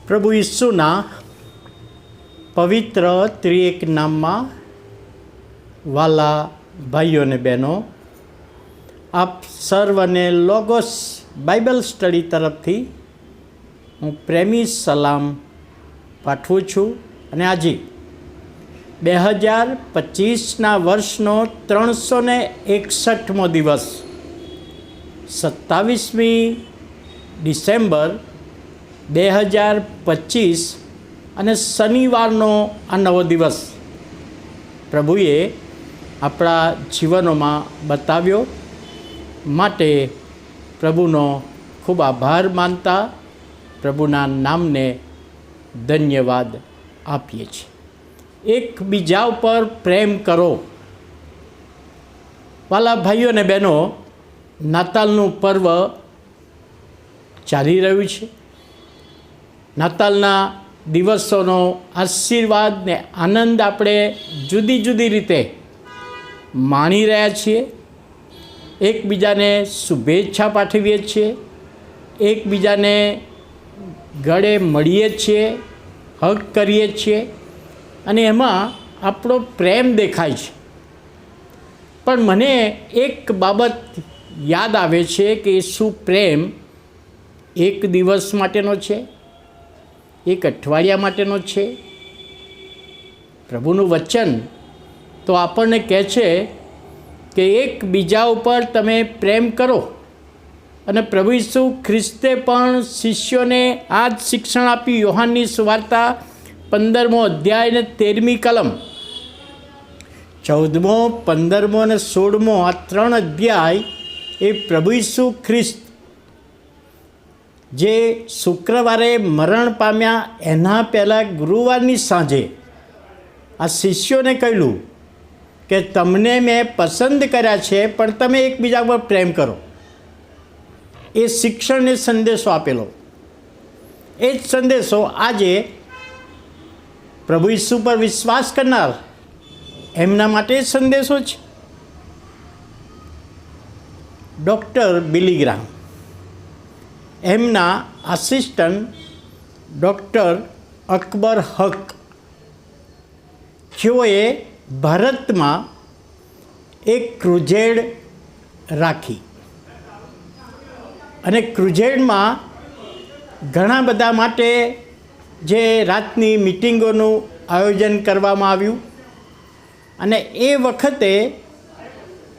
પ્રભુ ઈસુના પવિત્ર ત્રિએક નામમાં વાલા ભાઈઓ અને બહેનો, આપ સર્વને લોગોસ બાઇબલ સ્ટડી તરફથી હું પ્રેમી સલામ પાઠવું છું. અને આજે 2025ના વર્ષનો 361મો દિવસ 27મી ડિસેમ્બર 2025 અને શનિવારનો આ નવો દિવસ પ્રભુએ આપણા જીવનોમાં બતાવ્યો. માટે પ્રભુનો ખૂબ આભાર માનતા પ્રભુના નામને ધન્યવાદ આપીએ છીએ. એકબીજા ઉપર પ્રેમ કરો. વાલા ભાઈઓ અને બહેનો, નાતાલનું પર્વ ચાલી રહ્યું છે. નાતાલના દિવસોનો આશીર્વાદ ને આનંદ આપણે જુદી જુદી રીતે માણી રહ્યા છીએ. એકબીજાને શુભેચ્છા પાઠવીએ છીએ, એકબીજાને ગળે મળીએ છીએ, હગ કરીએ છીએ અને એમાં આપણો પ્રેમ દેખાય છે. પણ મને એક બાબત યાદ આવે છે કે શું પ્રેમ એક દિવસ માટેનો છે, એક અઠવાડિયા માટેનો છે? પ્રભુનું વચન તો આપણને કહે છે કે એકબીજા ઉપર તમે પ્રેમ કરો. અને પ્રભુ ઈસુ ખ્રિસ્તે પણ શિષ્યોને આ જ શિક્ષણ આપ્યું. યોહાનની સુવાર્તા 15મો અધ્યાય ને 13મી કલમ, 14મો, 15મો અને 16મો આ 3 અધ્યાય એ પ્રભુ ઈસુ ખ્રિસ્ત જે શુક્રવારે મરણ પામ્યા એના પહેલાં ગુરુવારની સાંજે આ શિષ્યોને કહ્યું કે તમને મેં પસંદ કર્યા છે, પણ તમે એકબીજા પર પ્રેમ કરો. એ શિક્ષણને સંદેશો આપેલો. એ જ સંદેશો આજે પ્રભુ ઈસુ પર વિશ્વાસ કરનાર એમના માટે સંદેશો છે. ડૉક્ટર બિલી ગ્રાહમ, એમના આસિસ્ટન્ટ ડૉક્ટર અકબર હક, જેઓએ ભારતમાં એક ક્રુઝેડ રાખી અને ક્રુઝેડમાં ઘણા બધા માટે જે રાતની મિટિંગોનું આયોજન કરવામાં આવ્યું. અને એ વખતે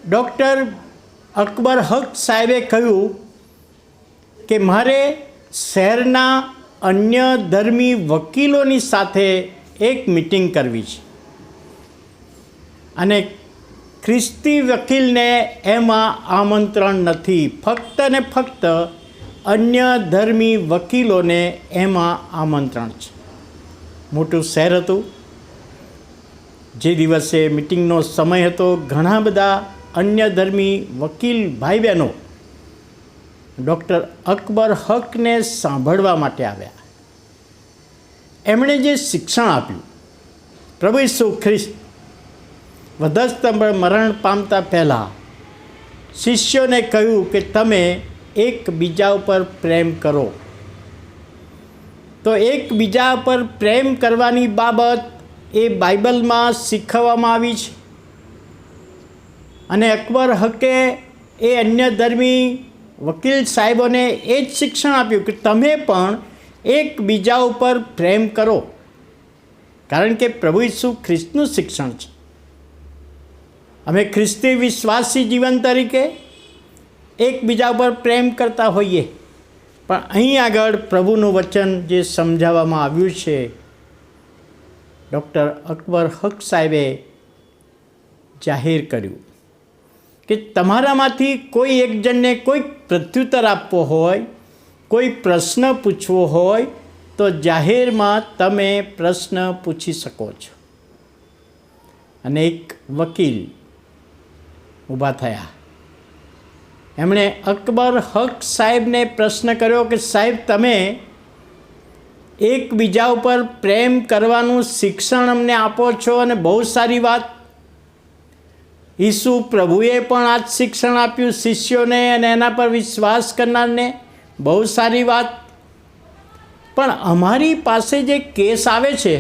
ડૉક્ટર અકબર હક સાહેબે કહ્યું કે મારે શહેરના અન્ય ધર્મી વકીલોની સાથે એક મિટિંગ કરવી છે અને ખ્રિસ્તી વકીલને એમાં આમંત્રણ નથી. ફક્ત ને ફક્ત અન્ય ધર્મી વકીલોને એમાં આમંત્રણ છે. મોટું શહેર હતું. જે દિવસે મિટિંગનો સમય હતો, ઘણા બધા અન્ય ધર્મી વકીલ ભાઈ બહેનો ડૉક્ટર અકબર હકને સાંભળવા માટે આવ્યા. એમણે જે શિક્ષણ આપ્યું, પ્રભુ ઈસુ ખ્રિસ્ત વધસ્તંભ મરણ પામતા પહેલાં શિષ્યોને કહ્યું કે તમે એકબીજા ઉપર પ્રેમ કરો. તો એકબીજા પર પ્રેમ કરવાની બાબત એ બાઇબલમાં શીખવવામાં આવી છે. અને અકબર હકે એ અન્ય ધર્મી વકીલ સાહેબોને એ જ શિક્ષણ આપ્યું કે તમે પણ એકબીજા ઉપર પ્રેમ કરો. કારણ કે પ્રભુ ઈસુ ખ્રિસ્તનું શિક્ષણ છે. અમે ખ્રિસ્તી વિશ્વાસી જીવન તરીકે એકબીજા ઉપર પ્રેમ કરતા હોઈએ, પણ અહીં આગળ પ્રભુનું વચન જે સમજાવવામાં આવ્યું છે, ડૉક્ટર અકબર હક સાહેબે જાહેર કર્યું કે તમારામાંથી કોઈ એક જણને કોઈ પ્રત્યુત્તર આપવો હોય, કોઈ પ્રશ્ન પૂછવો હોય તો જાહેરમાં તમે પ્રશ્ન પૂછી શકો છો. અને એક વકીલ ઊભા થયા. એમણે અકબર હક સાહેબને પ્રશ્ન કર્યો કે સાહેબ, તમે એકબીજા ઉપર પ્રેમ કરવાનું શિક્ષણ અમને આપો છો અને બહુ સારી વાત. ઈસુ પ્રભુએ પણ આ જ શિક્ષણ આપ્યું શિષ્યોને અને એના પર વિશ્વાસ કરનારને. બહુ સારી વાત. પણ અમારી પાસે જે કેસ આવે છે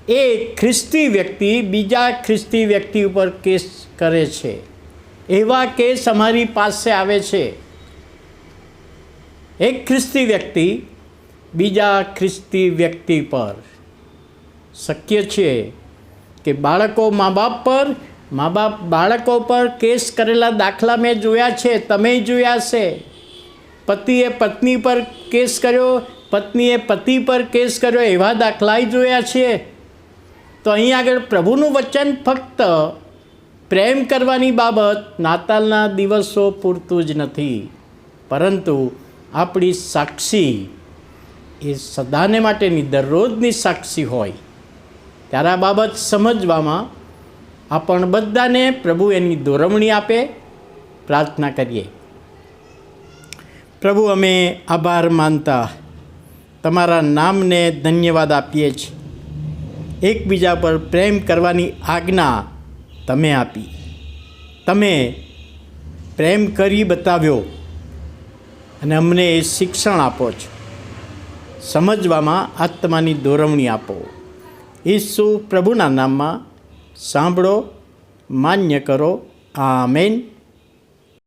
એ ખ્રિસ્તી વ્યક્તિ બીજા ખ્રિસ્તી વ્યક્તિ ઉપર કેસ કરે છે. એવા કેસ અમારી પાસે આવે છે. એક ખ્રિસ્તી વ્યક્તિ બીજા ખ્રિસ્તી વ્યક્તિ પર. શક્ય છે કે બાળકો મા બાપ પર, મા બાપ બાળકો પર કેસ કરેલા દાખલા મેં જોયા છે, તમે જોયા છે. પતિએ પત્ની પર કેસ કર્યો, પત્નીએ પતિ પર કેસ કર્યો, એવા દાખલાય જોયા છે. તો અહીં આગળ પ્રભુનું વચન ફક્ત પ્રેમ કરવાની બાબત નાતાલના દિવસો પૂરતું જ નથી, પરંતુ આપણી સાક્ષી એ સદાને માટેની દરરોજની સાક્ષી હોય. ત્યારે આ બાબત સમજવામાં આપણ બધાને પ્રભુ એની દોરવણી આપે. પ્રાર્થના કરીએ. પ્રભુ, અમે આભાર માનતા તમારા નામને ધન્યવાદ આપીએ છીએ. એકબીજા પર પ્રેમ કરવાની આજ્ઞા તમે આપી, તમે પ્રેમ કરી બતાવ્યો અને અમને એ શિક્ષણ આપો છો. સમજવામાં આત્માની દોરવણી આપો. ઈસુ પ્રભુના નામમાં સાંભળો, માન્ય કરો. આમેન.